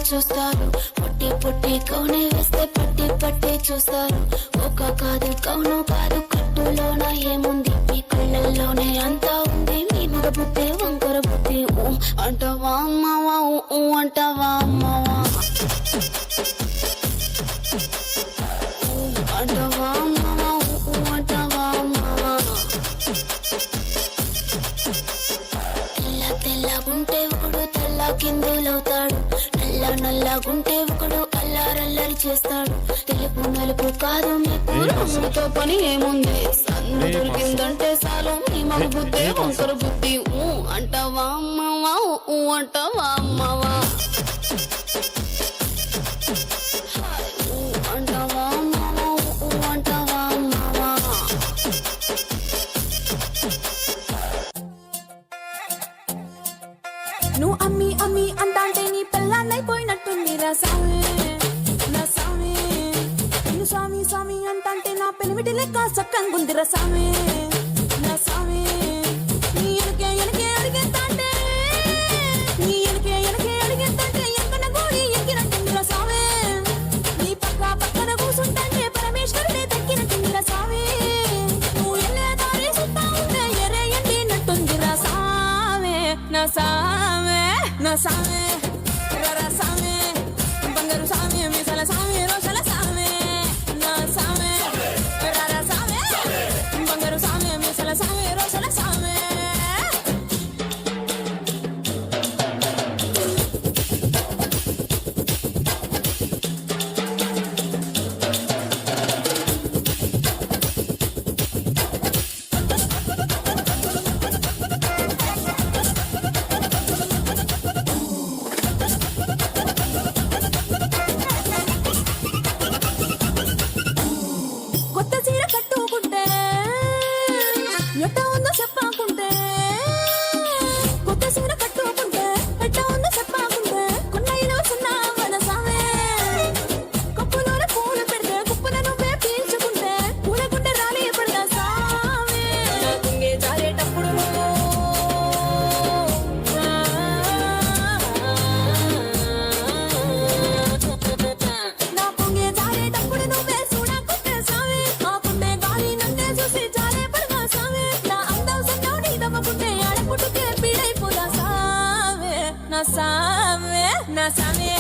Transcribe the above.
చూస్తారు. పొట్టి పొట్టి కౌనే వేస్తే పట్టి పట్టి చూస్తారు. ఒక కాదు కౌను కాదు కట్టులోన ఏముంది, మీ కళ్ళల్లోనే అంతా ఉంది. మీ మగ బుద్ధి వంకర బుద్ధి అంటావా అమ్మవా అంటావా అమ్మవా అంటావా అమ్మవా అంటావా అమ్మవా. తెల్ల తెల్లగుంటే ఒకడు తెల్ల కిందులవుతాడు, నల్ల నల్లగుంటే ఒకడు అల్లారల్లరి చేస్తాడు. తెలుపు నలుపు కాదు మీకు రంగుతో పని ఏముంది, సన్ను దొరికిందంటే చాలు మీ మగ బుద్ధి వంకర బుద్ధి అంటావా అమ్మవా అంటావా అమ్మవా అంటావా అమ్మవా అంటావా అమ్మవా. నువ్వు అమ్మి అమ్మి అంటాంటే నీ పిల్లాన్నైపోయినట్టుంది రా సామి నా సామి. నిన్ను స్వామి స్వామి అంటాంటే నా పెనిమిటి లెక్క సక్కంగుంది రా సామి నా సామి. నీ ఎనకే ఎనకే అడిగేస్తాంటే నీ ఎనకే ఎనకే అడిగేస్తాంటే ఎక్కన గోడి ఎక్కినట్టుంది రా సామి. నీ పక్కన కూసుంటాంటే పరమేశ్వరుడే తక్కినట్టుంది రా సామి. నువ్వు ఎల్లే దారి సుత్తా ఉంటే ఎరే ఎండినట్టుంది రా సామి నా సామి నా సామి రరా సామి. బంగారు సామి మీసాల సామి రోషల సామి నా సామి రరా సామి. బంగారు సామి మీసాల సామి రోషల సామి. కొత్త చీర కట్టుకుంటే ఎట్ట ఉందో చెప్పాకుంటే, కొత్త చీర కట్టుకుంటే ఎట్ట ఉందో చెప్పాకుంటే, కొన్నైనా సున్నా మన సామే. కప్పులోన పూలు పెడితే కుప్పున నువ్వే పీల్చుకుంటే పూలకుంటే రాలి పడదా సామే. నా కుంగే జారేటప్పుడు నా కుంగే జారేటప్పుడు నువ్వే చూడకుంటే సామే. ఆకుంటే గాలి నన్నే చూసి జారే పడదా సామే. నా అందం సంగం నీ దమ్మకుంటే ఆడపుట్టుకే పీడైపోదా సామే నా సామే నా సామే.